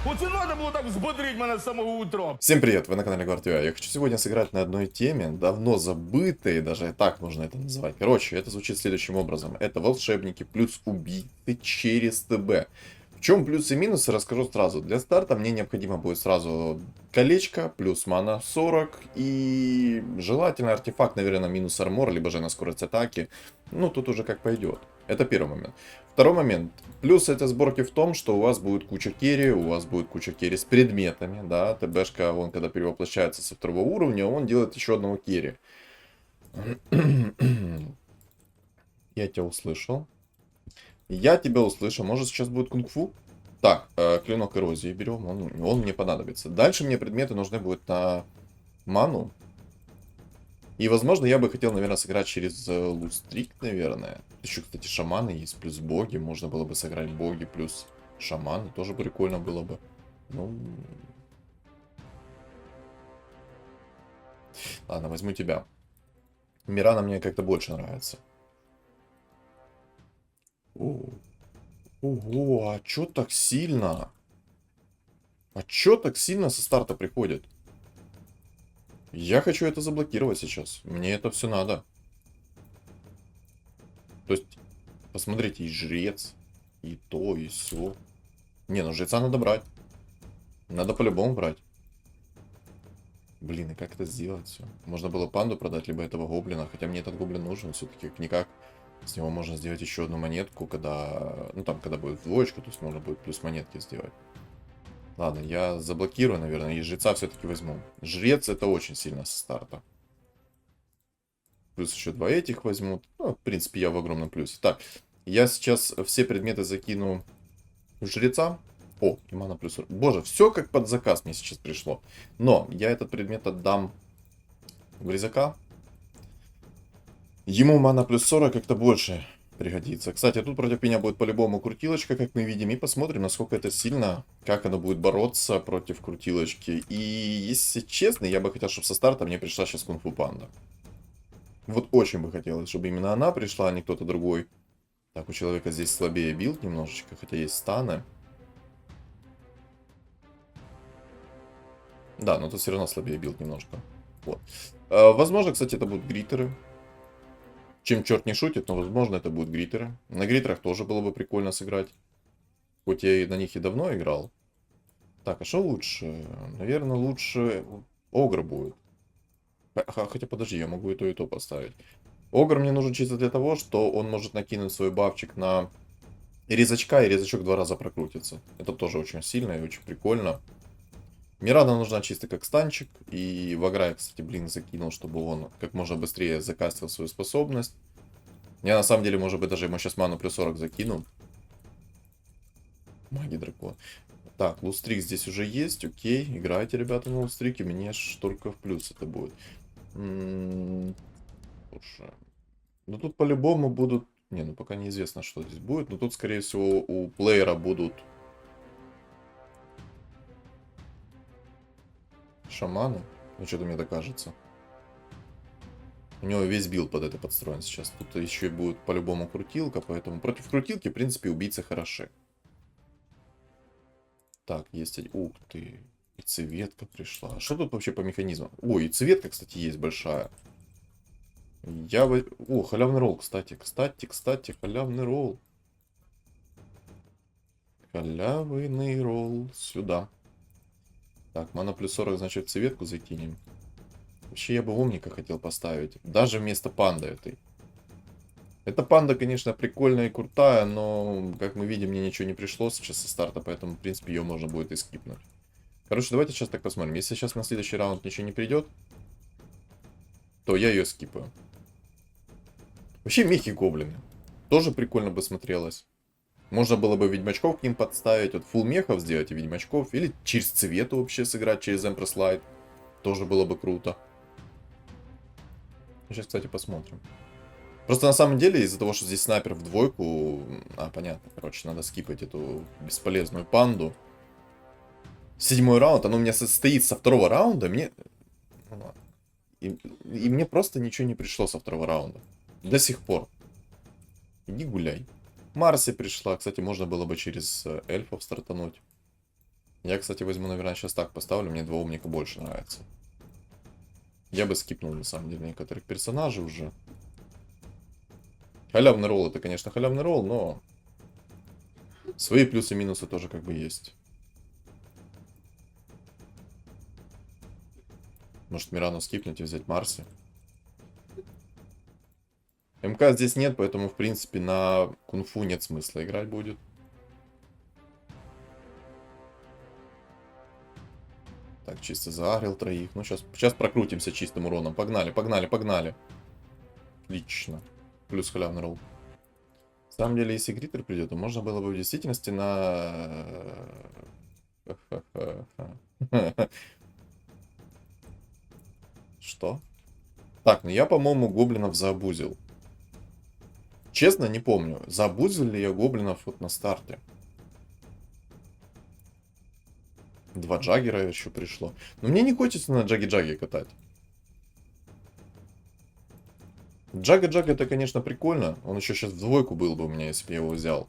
Оце надо было так взбодрить меня с самого утра. Всем привет, вы на канале Гвардио. Я хочу сегодня сыграть на одной теме, давно забытой, даже так можно это называть. Короче, это звучит следующим образом. Это волшебники плюс убийцы через ТБ. В чем плюсы и минусы, расскажу сразу. Для старта мне необходимо будет сразу колечко, плюс мана 40 и желательно артефакт, наверное, минус армор, либо же на скорость атаки. Ну, тут уже как пойдет. Это первый момент. Второй момент. Плюс этой сборки в том, что у вас будет куча керри, у вас будет куча керри с предметами, да. ТБшка, он когда перевоплощается со второго уровня, он делает еще одного керри. Я тебя услышал. Я тебя услышал. Может, сейчас будет кунг-фу? Так, клинок эрозии берем, он мне понадобится. Дальше мне предметы нужны будут на ману. И, возможно, я бы хотел, наверное, сыграть через лустрик, наверное. Еще, кстати, шаманы есть, плюс боги. Можно было бы сыграть боги плюс шаманы. Тоже прикольно было бы. Ну... Ладно, возьму тебя. Мирана мне как-то больше нравится. Ого, а чё так сильно? А чё так сильно со старта приходит? Я хочу это заблокировать сейчас. Мне это все надо. То есть, посмотрите, и жрец, и то, и все. Не, ну жреца надо брать. Надо по-любому брать. Блин, и как это сделать все? Можно было панду продать, либо этого гоблина. Хотя мне этот гоблин нужен все-таки как-никак. С него можно сделать еще одну монетку, когда... Ну, там, когда будет двоечка, то есть можно будет плюс монетки сделать. Ладно, я заблокирую, наверное, и жреца все-таки возьму. Жрец это очень сильно со старта. Плюс еще два этих возьму. Ну, в принципе, я в огромном плюсе. Так, я сейчас все предметы закину в жреца. О, и мана плюс... Боже, все как под заказ мне сейчас пришло. Но я этот предмет отдам в резака. Ему мана плюс 40 как-то больше пригодится. Кстати, тут против меня будет по-любому крутилочка, как мы видим. И посмотрим, насколько это сильно, как оно будет бороться против крутилочки. И, если честно, я бы хотел, чтобы со старта мне пришла сейчас кунг-фу панда. Вот очень бы хотелось, чтобы именно она пришла, а не кто-то другой. Так, у человека здесь слабее билд немножечко, хотя есть станы. Да, но тут все равно слабее билд немножко. Вот. Возможно, кстати, это будут гритеры. Чем черт не шутит, но возможно это будут гритеры. На гритерах тоже было бы прикольно сыграть. Хоть я и на них и давно играл. Так, а что лучше? Наверное, лучше Огр будет. Хотя подожди, я могу и то поставить. Огр мне нужен чисто для того, что он может накинуть свой бафчик на резачка, и резачок 2 раза прокрутится. Это тоже очень сильно и очень прикольно. Мирана нужна чисто как станчик. И в Агра я, кстати, блин, закинул, чтобы он как можно быстрее закастил свою способность. Я на самом деле, может быть, даже ему сейчас ману плюс 40 закину. Маги дракон. Так, лустрик здесь уже есть, окей. Играйте, ребята, на лустрике. Мне ж только в плюс это будет. Слушай. Ну тут по-любому будут... Не, ну пока неизвестно, что здесь будет. Но тут, скорее всего, у плеера будут... шаманы. Ну что-то мне так кажется. У него весь билд под это подстроен сейчас. Тут еще и будет по-любому крутилка, поэтому против крутилки, в принципе, убийцы хороши. Так, есть... Ух ты. И цветка пришла. А что тут вообще по механизмам? Ой, и цветка, кстати, есть большая. Я бы... О, халявный ролл, кстати. Кстати, халявный ролл. Халявный ролл. Сюда. Так, мана плюс 40, значит, цветку закинем. Вообще, я бы умника хотел поставить. Даже вместо панды этой. Эта панда, конечно, прикольная и крутая, но, как мы видим, мне ничего не пришло сейчас со старта, поэтому, в принципе, ее можно будет и скипнуть. Короче, давайте сейчас так посмотрим. Если сейчас на следующий раунд ничего не придет, то я ее скипаю. Вообще, мехи гоблины. Тоже прикольно бы смотрелось. Можно было бы ведьмачков к ним подставить. Вот фулл мехов сделать и ведьмачков. Или через цвету вообще сыграть, через Empress Light. Тоже было бы круто. Сейчас, кстати, посмотрим. Просто на самом деле, из-за того, что здесь снайпер в двойку... А, понятно. Короче, надо скипать эту бесполезную панду. 7-й раунд. Оно у меня состоит со 2-го раунда. Мне... И мне просто ничего не пришло со 2-го раунда. До сих пор. Иди гуляй. Марси пришла. Кстати, можно было бы через эльфов стартануть. Я, кстати, возьму, наверное, сейчас так поставлю. Мне два умника больше нравится. Я бы скипнул, на самом деле, некоторых персонажей уже. Халявный ролл, это, конечно, халявный ролл, но... Свои плюсы и минусы тоже как бы есть. Может, Мирану скипнуть и взять Марси. МК здесь нет, поэтому, в принципе, на кунг-фу нет смысла играть будет. Так, чисто заагрил троих. Ну, сейчас прокрутимся чистым уроном. Погнали, погнали, погнали. Отлично. Плюс халявный ролл. На самом деле, если Гриттер придет, то можно было бы в действительности на... Что? Так, ну я, по-моему, гоблинов заобузил. Честно, не помню, заобузил ли я гоблинов вот на старте. Два джаггера еще пришло. Но мне не хочется на джаги-джаги катать. Джага-джага это, конечно, прикольно. Он еще сейчас в двойку был бы у меня, если бы я его взял.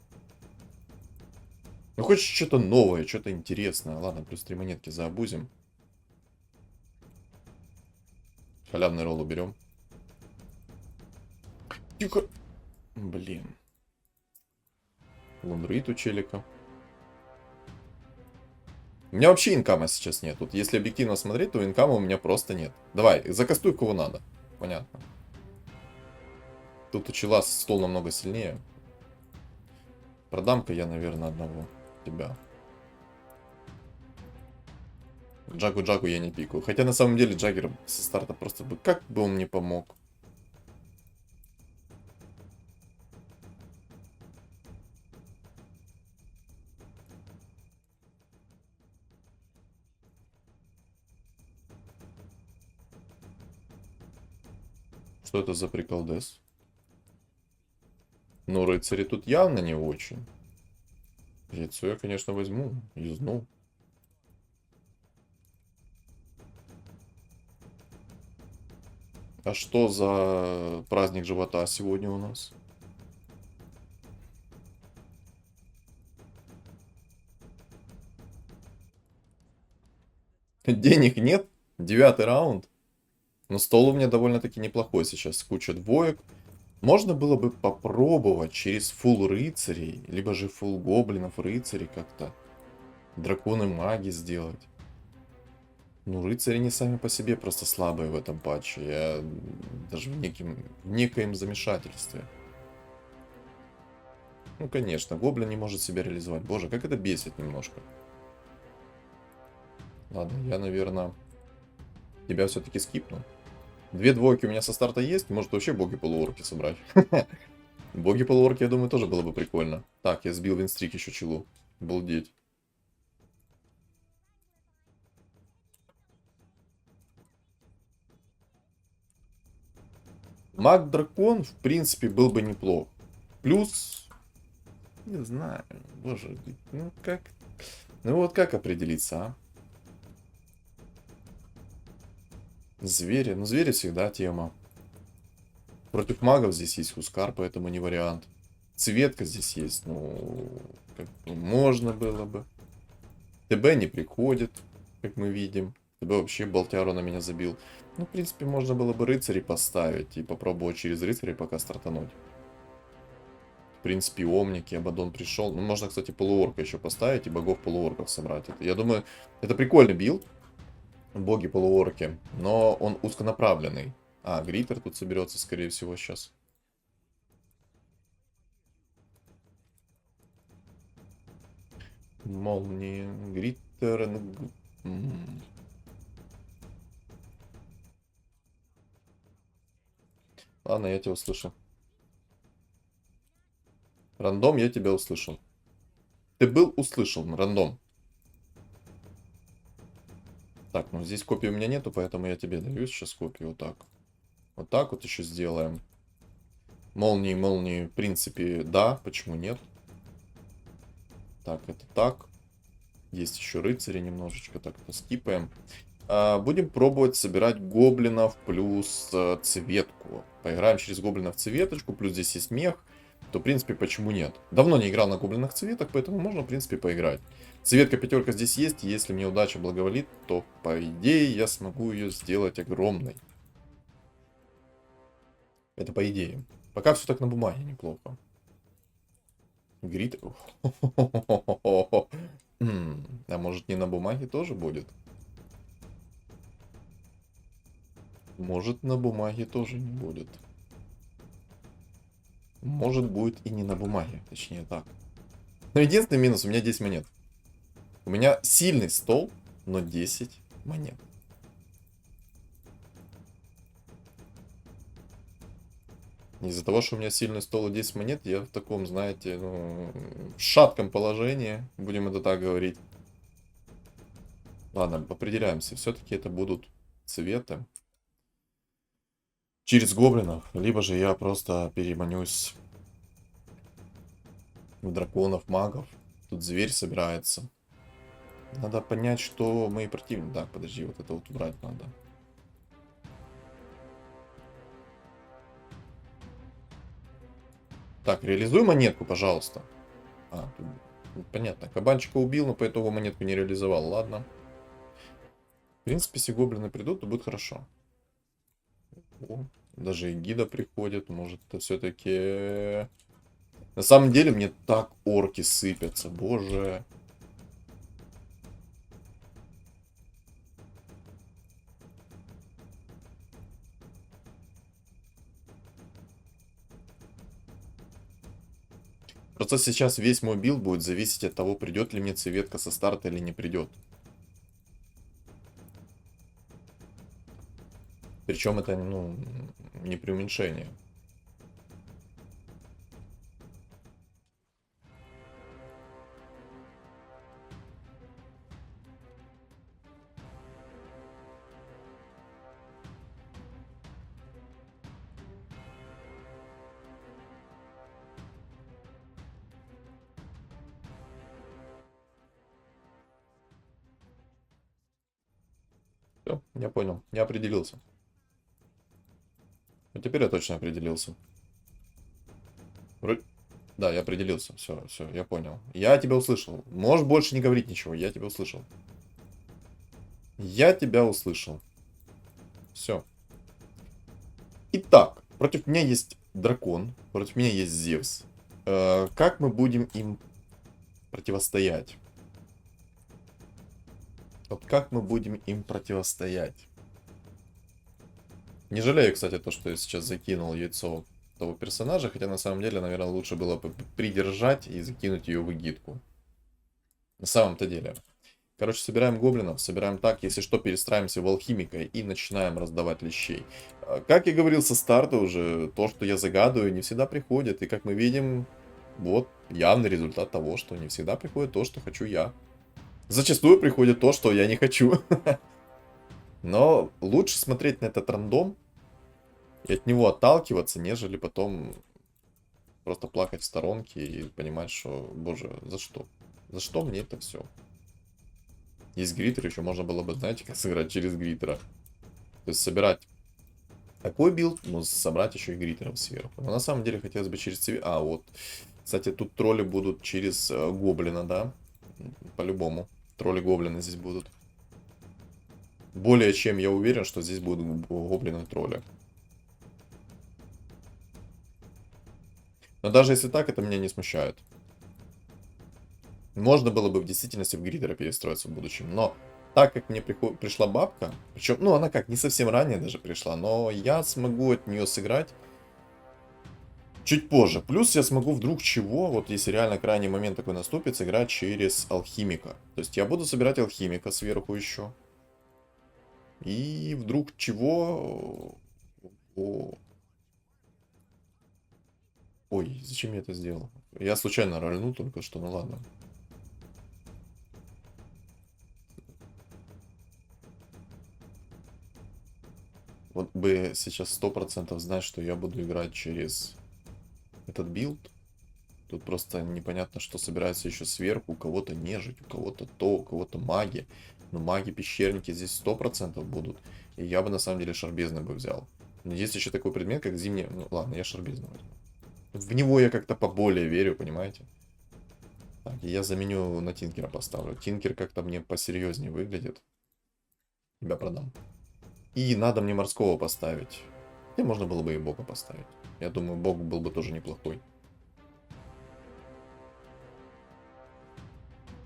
Но хочется что-то новое, что-то интересное. Ладно, плюс 3 монетки заобузим. Халявный ролл уберем. Тихо. Блин. Лундруит у челика. У меня вообще инкама сейчас нет. Вот если объективно смотреть, то инкама у меня просто нет. Давай, закастуй кого надо. Понятно. Тут у чела стол намного сильнее. Продам-ка я, наверное, одного тебя. Джагу-джагу я не пикаю. Хотя на самом деле Джаггер со старта просто бы... Как бы он мне помог? Что это за приколдес? Ну, рыцари тут явно не очень. Яйцо я, конечно, возьму. Юзну. А что за праздник живота сегодня у нас? Денег нет? 9-й раунд. Но стол у меня довольно-таки неплохой сейчас. Куча двоек. Можно было бы попробовать через фулл рыцарей, либо же фулл гоблинов рыцарей как-то. Драконы-маги сделать. Ну, рыцари не сами по себе просто слабые в этом патче. Я даже в некоем замешательстве. Ну, конечно, гоблин не может себя реализовать. Боже, как это бесит немножко. Ладно, я, наверное, тебя все-таки скипну. Две двойки у меня со старта есть. Может вообще боги-полуорки собрать. Боги-полуорки, я думаю, тоже было бы прикольно. Так, я сбил винстрик еще челу. Балдеть. Маг-дракон, в принципе, был бы неплох. Плюс... Не знаю. Боже, ну как... Ну вот как определиться, а? Звери. Ну, звери всегда тема. Против магов здесь есть Хускар, поэтому не вариант. Цветка здесь есть, ну... Как бы можно было бы. ТБ не приходит, как мы видим. ТБ вообще болтяру на меня забил. Ну, в принципе, можно было бы рыцарей поставить и попробовать через рыцарей пока стартануть. В принципе, омники, Абадон пришел. Ну, можно, кстати, полуорка еще поставить и богов полуорков собрать. Я думаю, это прикольный билд. Боги полуорки. Но он узконаправленный. А, Гриттер тут соберется, скорее всего, сейчас. Молния, Гриттер. Ладно, я тебя услышал. Рандом, я тебя услышал. Ты был услышан, рандом. Так, ну здесь копии у меня нету, поэтому я тебе даю сейчас копию. Вот так. Вот так вот еще сделаем. Молнии, в принципе, да. Почему нет? Так, это так. Есть еще рыцари немножечко. Так, это скипаем. Будем пробовать собирать гоблинов плюс цветку. Поиграем через гоблинов цветочку. Плюс здесь есть мех. то, в принципе, почему нет? Давно не играл на гоблинах цветах, поэтому можно, в принципе, поиграть. Цветка пятерка здесь есть, и если мне удача благоволит, то, по идее, я смогу ее сделать огромной. Это по идее. Пока все так на бумаге неплохо. Грит... А может, не на бумаге тоже будет? Может, на бумаге тоже не будет. Может, будет и не на бумаге. Точнее так. Но единственный минус, у меня 10 монет. У меня сильный стол, но 10 монет. Из-за того, что у меня сильный стол и 10 монет, я в таком, знаете, ну, шатком положении, будем это так говорить. Ладно, определяемся. Все-таки это будут цветы. Через гоблинов, либо же я просто переманюсь в драконов, магов. Тут зверь собирается. Надо понять, что мои противники... Так, подожди, вот это вот убрать надо. Так, реализуй монетку, пожалуйста. Понятно. Кабанчика убил, но по итогу монетку не реализовал. Ладно. В принципе, если гоблины придут, то будет хорошо. О, даже и гида приходит. Может, это все-таки... На самом деле, мне так орки сыпятся. Боже. Просто сейчас весь мой билд будет зависеть от того, придет ли мне цветка со старта или не придет. Причем это, ну, не преуменьшение. Все, я понял. Я определился. Вот теперь я точно определился. Да, я определился. Все, все, я понял. Я тебя услышал. Можешь больше не говорить ничего. Я тебя услышал. Я тебя услышал. Все. Итак, против меня есть дракон. Против меня есть Зевс. Как мы будем им противостоять? Вот как мы будем им противостоять? Не жалею, кстати, то, что я сейчас закинул яйцо того персонажа, хотя на самом деле, наверное, лучше было бы придержать и закинуть ее в эгидку. На самом-то деле. Короче, собираем гоблинов, собираем так, если что, перестраиваемся в алхимика и начинаем раздавать лещей. Как я говорил со старта уже, то, что я загадываю, не всегда приходит. И как мы видим, вот явный результат того, что не всегда приходит то, что хочу я. Зачастую приходит то, что я не хочу. Но лучше смотреть на этот рандом и от него отталкиваться, нежели потом просто плакать в сторонке и понимать, что, боже, за что? За что мне это все? Есть гриттер, еще можно было бы, знаете, как сыграть через гриттера. То есть собирать такой билд, но собрать еще и гриттеров сверху. Но на самом деле хотелось бы через... А, вот. Кстати, тут тролли будут через гоблина, да? По-любому. Тролли-гоблины здесь будут. Более чем я уверен, что здесь будут гоблины-тролли. Но даже если так, это меня не смущает. Можно было бы в действительности в гридера перестроиться в будущем. Но так как мне пришла бабка, причем, ну она как, не совсем ранее даже пришла, но я смогу от нее сыграть чуть позже. Плюс я смогу вдруг чего, вот если реально крайний момент такой наступит, сыграть через алхимика. То есть я буду собирать алхимика сверху еще. И вдруг чего... Ой, зачем я это сделал? Я случайно рольнул только что, ну ладно. Вот бы сейчас 100% знать, что я буду играть через этот билд. Тут просто непонятно, что собирается еще сверху. У кого-то нежить, у кого-то то, у кого-то маги. Но маги-пещерники здесь 100% будут. И я бы на самом деле шарбезный бы взял. Но есть еще такой предмет, как зимний... Ну ладно, я шарбезный возьму. В него я как-то поболее верю, понимаете? Так, и я заменю на Тинкера поставлю. Тинкер как-то мне посерьезнее выглядит. Тебя продам. И надо мне морского поставить. И можно было бы и бога поставить. Я думаю, бог был бы тоже неплохой.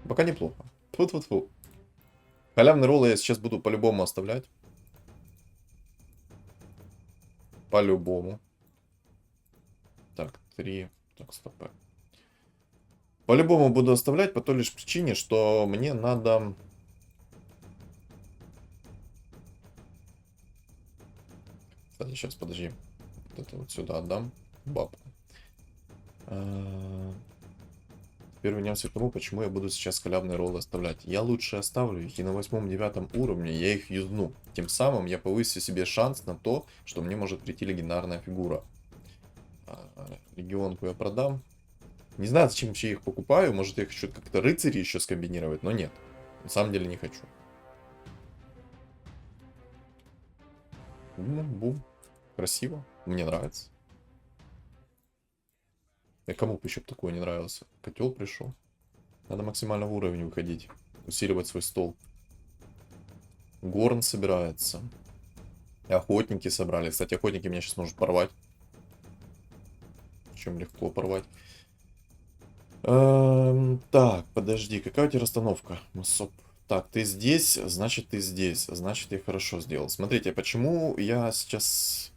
Пока неплохо. Тьфу-тьфу-тьфу. Халявный ролл я сейчас буду по-любому оставлять. По-любому. Так, 3. Так, стоп. По-любому буду оставлять по той лишь причине, что мне надо... Кстати, сейчас, подожди. Вот это вот сюда отдам. Бабку. Теперь вернемся к тому, почему я буду сейчас халявные роллы оставлять. Я лучше оставлю их, и на 8-9 уровне я их юзну. Тем самым я повысю себе шанс на то, что мне может прийти легендарная фигура. Легионку я продам. Не знаю, зачем вообще их покупаю. Может, я хочу как-то рыцари еще скомбинировать, но нет. На самом деле не хочу. Бум. Красиво. Мне нравится. И кому бы еще такое не нравился? Котел пришел. Надо максимально в уровень выходить. Усиливать свой стол. Горн собирается. Охотники собрали. Кстати, охотники меня сейчас может порвать. Причем легко порвать. Так, подожди. Какая у тебя расстановка? Массоп. Так, ты здесь, значит ты здесь. Значит я хорошо сделал. Смотрите, почему я сейчас...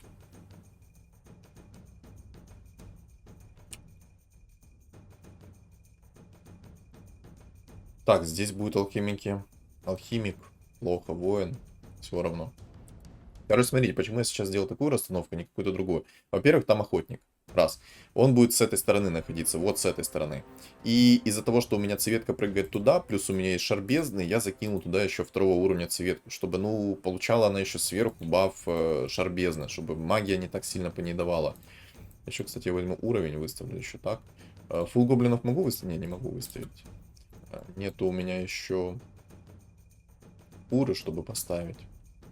Так, здесь будут алхимики. Алхимик. Плохо, воин. Все равно. Короче, смотрите, почему я сейчас сделал такую расстановку, а не какую-то другую. Во-первых, там охотник. Раз. Он будет с этой стороны находиться, вот с этой стороны. И из-за того, что у меня цветка прыгает туда, плюс у меня есть шар бездны, я закинул туда еще второго уровня цветку, чтобы, ну, получала она еще сверху баф шар бездны, чтобы магия не так сильно по ней давала. Еще, кстати, я возьму уровень, выставлю еще так. Фулл гоблинов могу выставить? Не, не могу выставить. Нету у меня еще уры, чтобы поставить.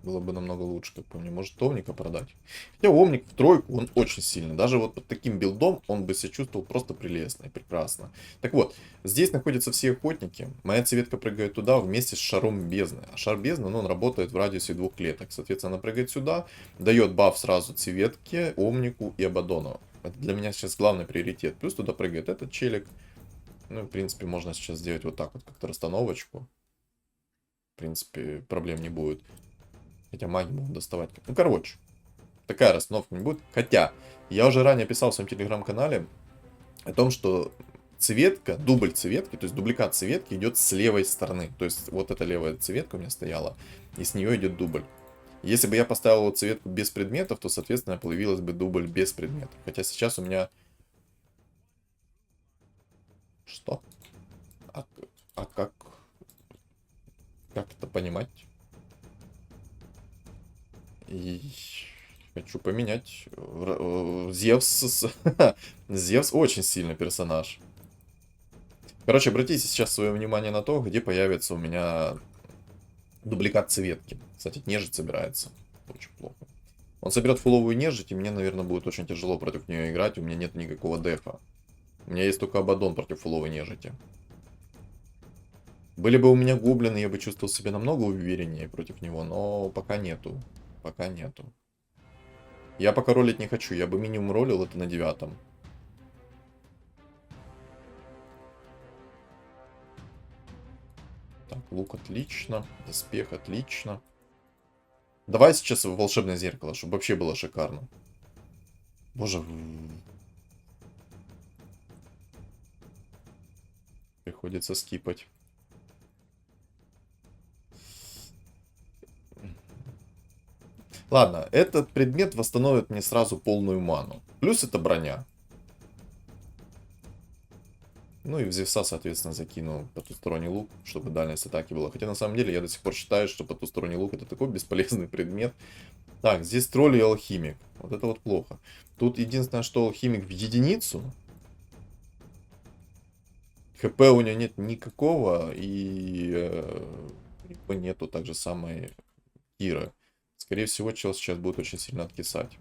Было бы намного лучше, как по мне. Может, Омника продать. Хотя Омник в тройку, он очень сильный. Даже вот под таким билдом он бы себя чувствовал просто прелестно и прекрасно. Так вот, здесь находятся все охотники. Моя цветка прыгает туда вместе с шаром бездны. А шар бездны, ну, он работает в радиусе 2 клеток. Соответственно, она прыгает сюда, дает баф сразу цветке, Омнику и Абадону. Это для меня сейчас главный приоритет. Плюс туда прыгает этот челик. Ну, в принципе, можно сейчас сделать вот так вот, как-то расстановочку. В принципе, проблем не будет. Хотя маги могут доставать. Ну, короче. Такая расстановка не будет. Хотя, я уже ранее писал в своем телеграм-канале о том, что цветка, дубль цветки, то есть дубликат цветки идет с левой стороны. То есть, вот эта левая цветка у меня стояла, и с нее идет дубль. Если бы я поставил цветку без предметов, то, соответственно, появилась бы дубль без предметов. Хотя сейчас у меня... Что? А как? Как это понимать? И хочу поменять. Зевс. Зевс очень сильный персонаж. Короче, обратите сейчас свое внимание на то, где появится у меня дубликат цветки. Кстати, нежить собирается. Очень плохо. Он соберет фуловую нежить, и мне, наверное, будет очень тяжело против нее играть. У меня нет никакого дефа. У меня есть только Абадон против фуловой нежити. Были бы у меня гоблины, я бы чувствовал себя намного увереннее против него, но пока нету. Пока нету. Я пока ролить не хочу, я бы минимум ролил это на 9. Так, лук отлично, доспех отлично. Давай сейчас в волшебное зеркало, чтобы вообще было шикарно. Боже. Приходится скипать. Ладно, этот предмет восстановит мне сразу полную ману. Плюс это броня. Ну и в Зевса, соответственно, закину потусторонний лук, чтобы дальность атаки была. Хотя на самом деле я до сих пор считаю, что потусторонний лук это такой бесполезный предмет. Так, здесь тролль и алхимик. Вот это вот плохо. Тут единственное, что алхимик в единицу. ХП у него нет никакого. И нету так же самой Кира. Скорее всего, чел сейчас будет очень сильно откисать.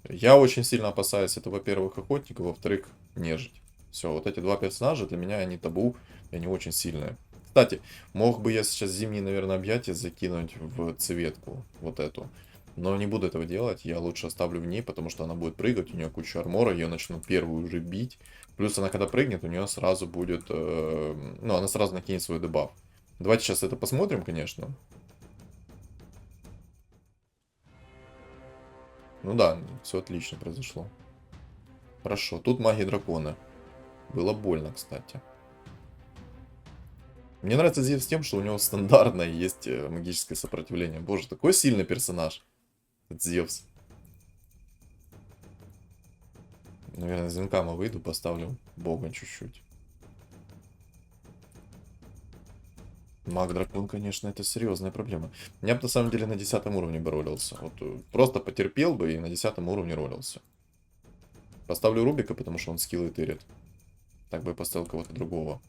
Я очень сильно опасаюсь это, во-первых, охотника, во-вторых, нежить. Все, вот эти два персонажа для меня, они табу, и они очень сильные. Кстати, мог бы я сейчас зимние, наверное, объятия закинуть в цветку, вот эту. Но не буду этого делать, я лучше оставлю в ней, потому что она будет прыгать, у нее куча армора, ее начнут первую уже бить. Плюс она когда прыгнет, у нее сразу будет, ну, она сразу накинет свой дебаф. Давайте сейчас это посмотрим, конечно. Ну да, все отлично произошло. Хорошо, тут маги дракона. Было больно, кстати. Мне нравится Зевс тем, что у него стандартное есть магическое сопротивление. Боже, такой сильный персонаж. Этот Зевс. Наверное, из инкама выйду, поставлю бога чуть-чуть. Маг-дракон, конечно, это серьезная проблема. Я бы на самом деле на 10 уровне бы ролился. Вот просто потерпел бы и на 10 уровне ролился. Поставлю Рубика, потому что он скиллы тырит. Так бы я поставил кого-то другого.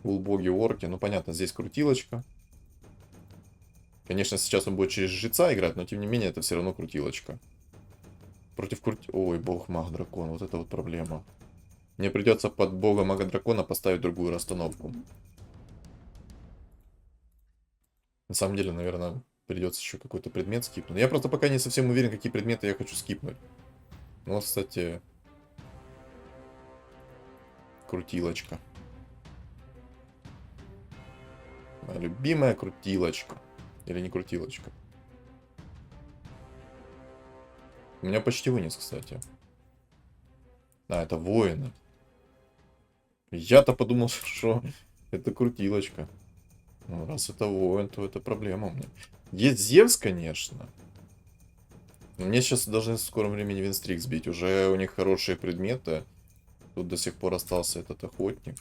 Улбоги, орки. Ну, понятно, здесь крутилочка. Конечно, сейчас он будет через жреца играть, но тем не менее, это все равно крутилочка. Против Ой, бог маг дракон. Вот это вот проблема. Мне придется под бога мага дракона поставить другую расстановку. На самом деле, наверное, придется еще какой-то предмет скипнуть. Я просто пока не совсем уверен, какие предметы я хочу скипнуть. Ну, вот, кстати, крутилочка. Моя любимая крутилочка. Или не крутилочка. У меня почти вынес, кстати. А, это воины. Я-то подумал, что это крутилочка. Ну, раз это воин, то это проблема у меня. Есть Зевс, конечно. Но мне сейчас должны в скором времени винстрик сбить. Уже у них хорошие предметы. Тут до сих пор остался этот охотник.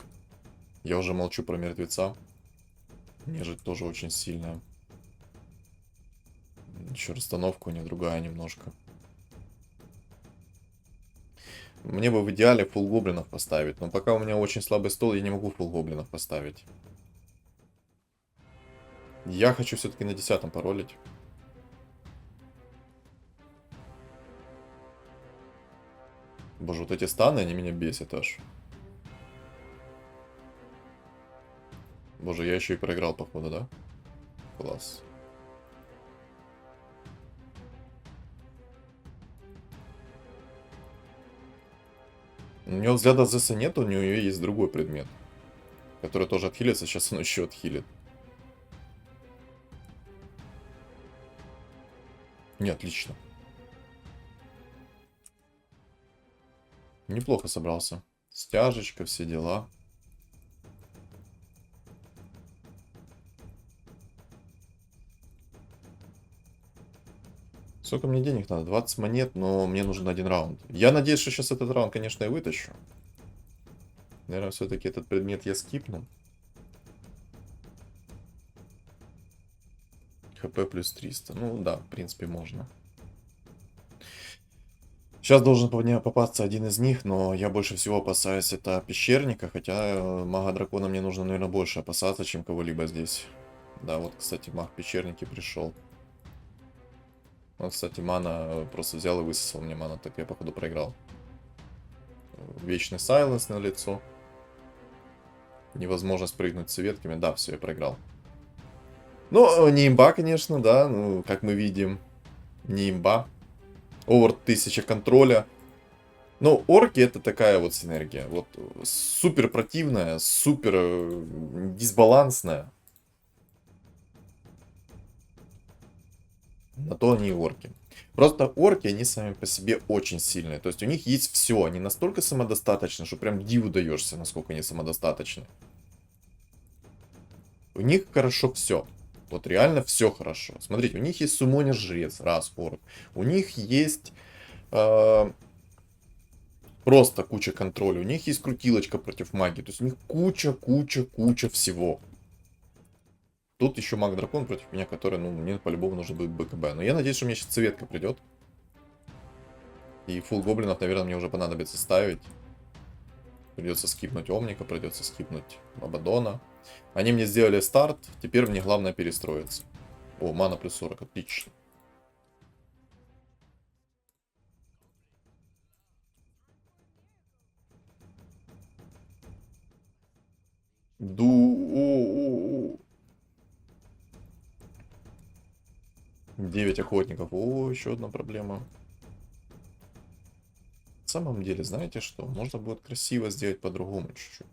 Я уже молчу про мертвеца. Нежить тоже очень сильная. Еще расстановка у них другая немножко. Мне бы в идеале фулл гоблинов поставить. Но пока у меня очень слабый стол, я не могу фулл гоблинов поставить. Я хочу все-таки на 10 поролить. Боже, вот эти станы, они меня бесят аж. Боже, я еще и проиграл, походу, да? Класс. У нее взгляда Зесса нет, у нее есть другой предмет. Который тоже отхилится, сейчас он еще отхилит. Не, отлично. Неплохо собрался. Стяжечка, все дела. Сколько мне денег надо? 20 монет, но мне нужен один раунд. Я надеюсь, что сейчас этот раунд, конечно, и вытащу. Наверное, все-таки этот предмет я скипну. ХП плюс 300. Ну да, в принципе, можно. Сейчас должен мне попасться один из них, но я больше всего опасаюсь это пещерника, хотя мага дракона мне нужно, наверное, больше опасаться, чем кого-либо здесь. Да, вот, кстати, маг пещерники пришел. Вот, кстати, мана просто взял и высосал мне мана, так я, походу, проиграл. Вечный сайленс на лицо. Невозможно спрыгнуть с ветками. Да, все, я проиграл. Ну, не имба, конечно, да, ну, как мы видим. Не имба. Овер 1000 контроля. Ну, орки это такая вот синергия. Вот супер противная, супер дисбалансная. На то они и орки. Просто орки, они сами по себе очень сильные. То есть у них есть все. Они настолько самодостаточны, что прям диву даешься, насколько они самодостаточны. У них хорошо все. Вот реально все хорошо. Смотрите, у них есть сумонер-жрец, раз, орк. У них есть просто куча контроля. У них есть крутилочка против магии. То есть у них куча всего. Тут еще маг-дракон против меня, который, ну, мне по-любому нужно будет БКБ. Но я надеюсь, что мне сейчас цветка придет. И фулл гоблинов, наверное, мне уже понадобится ставить. Придется скипнуть Омника, придется скипнуть Абадона. Они мне сделали старт, теперь мне главное перестроиться. О, мана плюс 40, отлично. Ду... 9 охотников. О, еще одна проблема. На самом деле, знаете что? Можно будет красиво сделать по-другому чуть-чуть.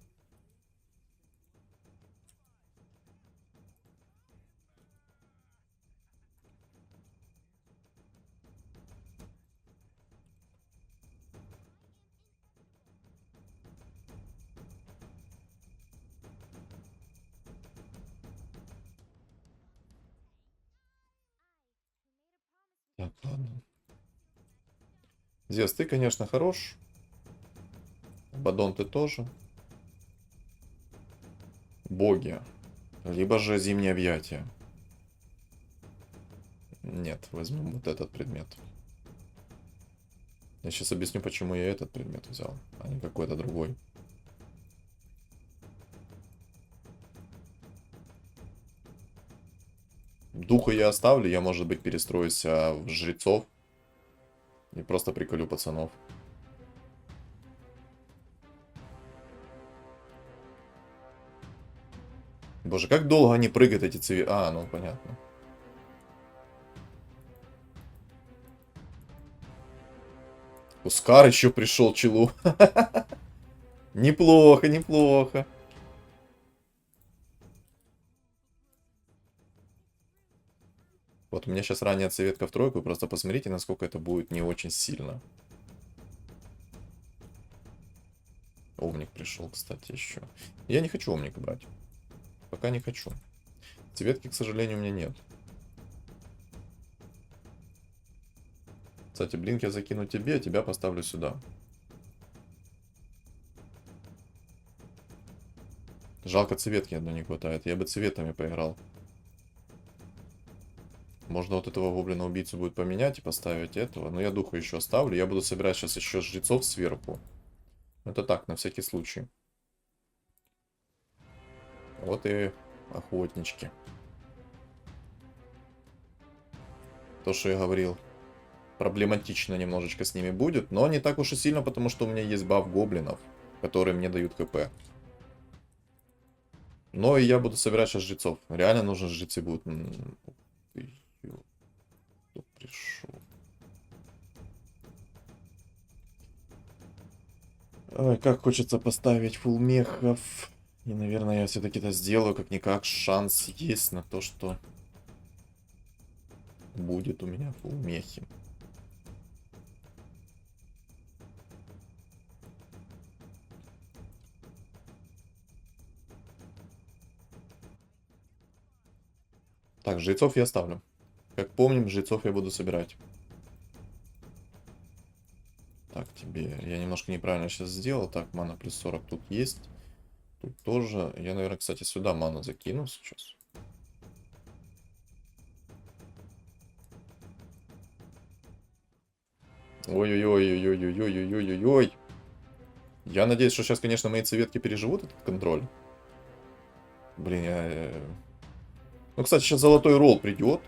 Так, ладно. Зевс, ты, конечно, хорош. Бадон, ты тоже. Боги. Либо же зимнее объятие. Нет, возьмем вот этот предмет. Я сейчас объясню, почему я этот предмет взял, а не какой-то другой. Духа я оставлю, я, может быть, перестроюсь в жрецов. И просто приколю пацанов. Боже, как долго они прыгают, эти цветы. А, ну понятно. Ускар еще пришел, челу. Неплохо, неплохо. Вот у меня сейчас ранняя отсветка в тройку, просто посмотрите, насколько это будет не очень сильно. Омник пришел, кстати, еще. Я не хочу Омника брать. Пока не хочу. Цветки, к сожалению, у меня нет. Кстати, блинк я закину тебе, а тебя поставлю сюда. Жалко, цветки одной не хватает. Я бы цветами поиграл. Можно вот этого гоблина-убийцу будет поменять и поставить этого. Но я духа еще оставлю. Я буду собирать сейчас еще жрецов сверху. Это так, на всякий случай. Вот и охотнички. То, что я говорил. Проблематично немножечко с ними будет. Но не так уж и сильно, потому что у меня есть баф гоблинов, которые мне дают КП. Но и я буду собирать сейчас жрецов. Реально нужно жрецы будут. Кто пришел? Ой, как хочется поставить фулл мехов. И, наверное, я все-таки это сделаю. Как-никак шанс есть на то, что будет у меня фулл мехи. Так, жрецов я оставлю. Как помним, жрецов я буду собирать. Так, тебе... Я немножко неправильно сейчас сделал. Так, мана плюс 40 тут есть. Тут тоже. Я, наверное, кстати, сюда ману закину сейчас. Ой-ой-ой-ой-ой-ой-ой-ой-ой-ой. Я надеюсь, что сейчас, конечно, мои цветки переживут этот контроль. Блин, Ну, кстати, сейчас золотой ролл придет.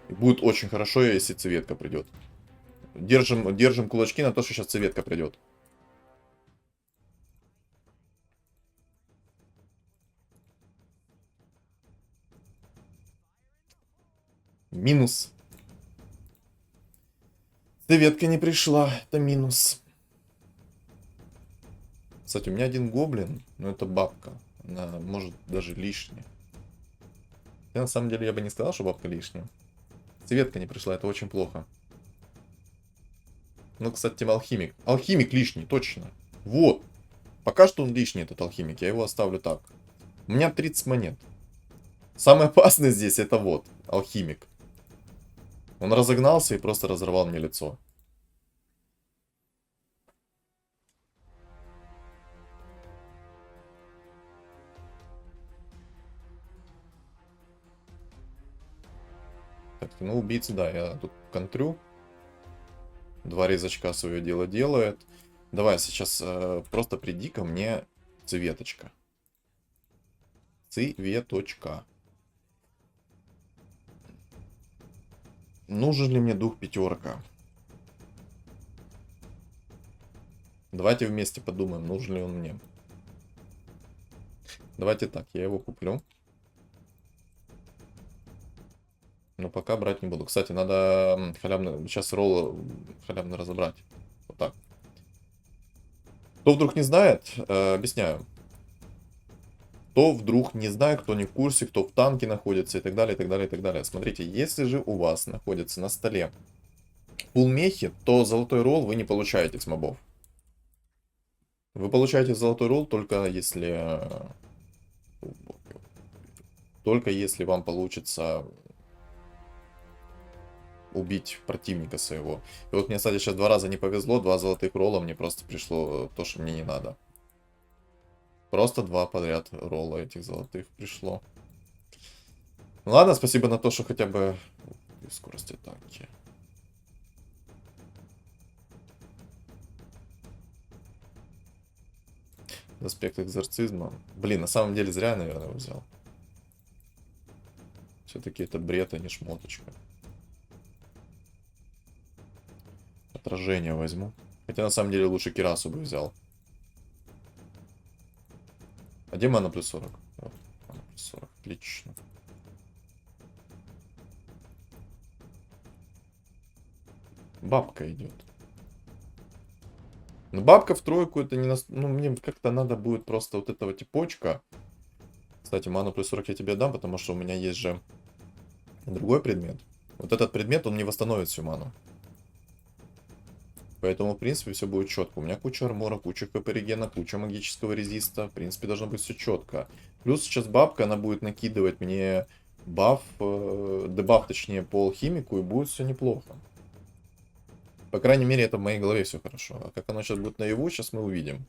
И будет очень хорошо, если цветка придет. Держим кулачки на то, что сейчас цветка придет. Минус. Цветка не пришла. Это минус. Кстати, у меня один гоблин. Но это бабка. Она может даже лишняя. Я, на самом деле, я бы не сказал, что бабка лишняя. Цветка не пришла, это очень плохо. Ну, кстати, тем алхимик. Алхимик лишний, точно. Вот. Пока что он лишний, этот алхимик. Я его оставлю так. У меня 30 монет. Самое опасное здесь это вот. Алхимик. Он разогнался и просто разорвал мне лицо. Так, ну убийцы, да, я тут контрю. Два резочка свое дело делает. Давай сейчас просто приди ко мне, цветочка. Цветочка. Нужен ли мне дух пятерка? Давайте вместе подумаем, нужен ли он мне. Давайте так, я его куплю. Но пока брать не буду. Кстати, надо халявно... Сейчас роллы халявно разобрать. Вот так. Кто вдруг не знает, объясняю. Кто вдруг не знает, кто не в курсе, кто в танке находится и так далее, и так далее, и так далее. Смотрите, если же у вас находится на столе фулмехи, то золотой ролл вы не получаете с мобов. Вы получаете золотой ролл только если... Только если вам получится убить противника своего. И вот мне, кстати, сейчас 2 раза не повезло, 2 золотых ролла, мне просто пришло то, что мне не надо. Просто 2 подряд ролла этих золотых пришло. Ну ладно, спасибо на то, что хотя бы... Скорость атаки. Аспект экзорцизма. Блин, на самом деле зря, наверное, его взял. Все-таки это бред, а не шмоточка. Отражение возьму. Хотя на самом деле лучше Кирасу бы взял. А где мана плюс 40? Вот, мана плюс 40. Отлично. Бабка идет. Но бабка в тройку это не... Ну, мне как-то надо будет просто вот этого типочка. Кстати, ману плюс 40 я тебе дам, потому что у меня есть же другой предмет. Вот этот предмет, он не восстановит всю ману. Поэтому, в принципе, все будет четко. У меня куча армора, куча хп регена, куча магического резиста. В принципе, должно быть все четко. Плюс сейчас бабка, она будет накидывать мне баф, дебаф, точнее, по алхимику, и будет все неплохо. По крайней мере, это в моей голове все хорошо. А как оно сейчас будет наяву, сейчас мы увидим.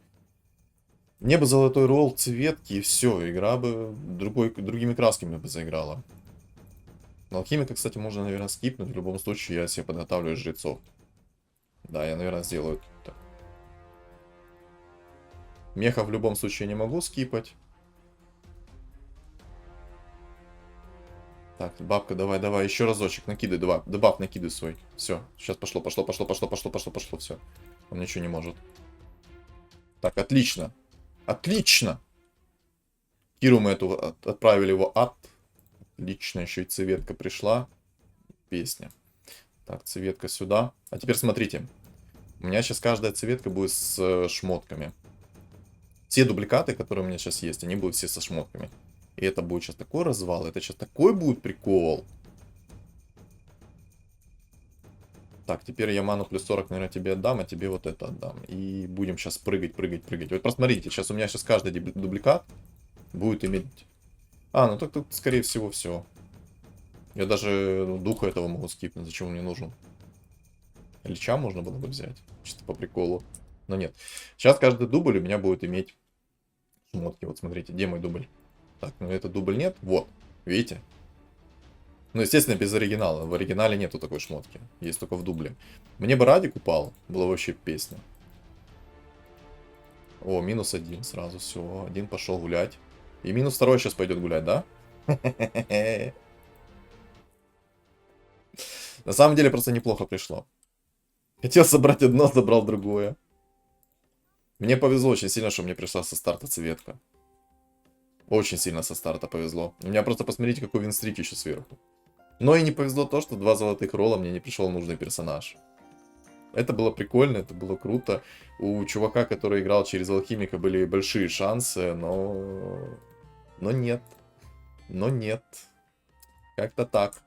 Мне бы золотой ролл, цветки, и все. Игра бы другими красками бы заиграла. Но алхимика, кстати, можно, наверное, скипнуть. В любом случае, я себе подготавливаю жрецов. Да, я, наверное, сделаю так. Меха в любом случае не могу скипать. Так, бабка, давай, давай, еще разочек, накидывай, дебаф накидывай свой. Все, сейчас пошло, все. Он ничего не может. Так, отлично. Отлично! Киру мы эту отправили в ад. Отлично, еще и цветка пришла. Песня. Так, цветка сюда. А теперь смотрите. У меня сейчас каждая цветка будет с шмотками. Все дубликаты, которые у меня сейчас есть, они будут все со шмотками. И это будет сейчас такой развал. Это сейчас такой будет прикол. Так, теперь я ману плюс 40, наверное, тебе отдам, а тебе вот это отдам. И будем сейчас прыгать. Вот посмотрите, сейчас у меня сейчас каждый дубликат будет иметь... А, ну так тут, скорее всего, все. Я даже духа этого могу скипнуть, зачем он мне нужен. Лича можно было бы взять, чисто по приколу. Но нет. Сейчас каждый дубль у меня будет иметь шмотки. Вот смотрите, где мой дубль? Так, ну это дубль нет. Вот, видите? Ну, естественно, без оригинала. В оригинале нету такой шмотки. Есть только в дубле. Мне бы Радик упал. Была вообще песня. О, минус 1 сразу. Все, 1 пошел гулять. И минус 2 сейчас пойдет гулять, да? На самом деле просто неплохо пришло. Хотел собрать одно, забрал другое. Мне повезло очень сильно, что мне пришла со старта цветка. Очень сильно со старта повезло. У меня просто посмотрите, какой винстрик еще сверху. Но и не повезло то, что 2 золотых ролла мне не пришел нужный персонаж. Это было прикольно, это было круто. У чувака, который играл через алхимика, были большие шансы, но... Но нет. Но нет. Как-то так.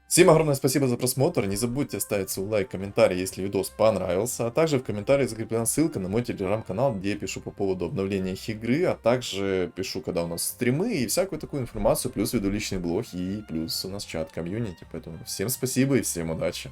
Всем огромное спасибо за просмотр. Не забудьте оставить свой лайк, комментарий, если видос понравился. А также в комментарии закреплена ссылка на мой телеграм-канал, где я пишу по поводу обновления игры, а также пишу, когда у нас стримы и всякую такую информацию, плюс веду личный блог и плюс у нас чат комьюнити. Поэтому всем спасибо и всем удачи.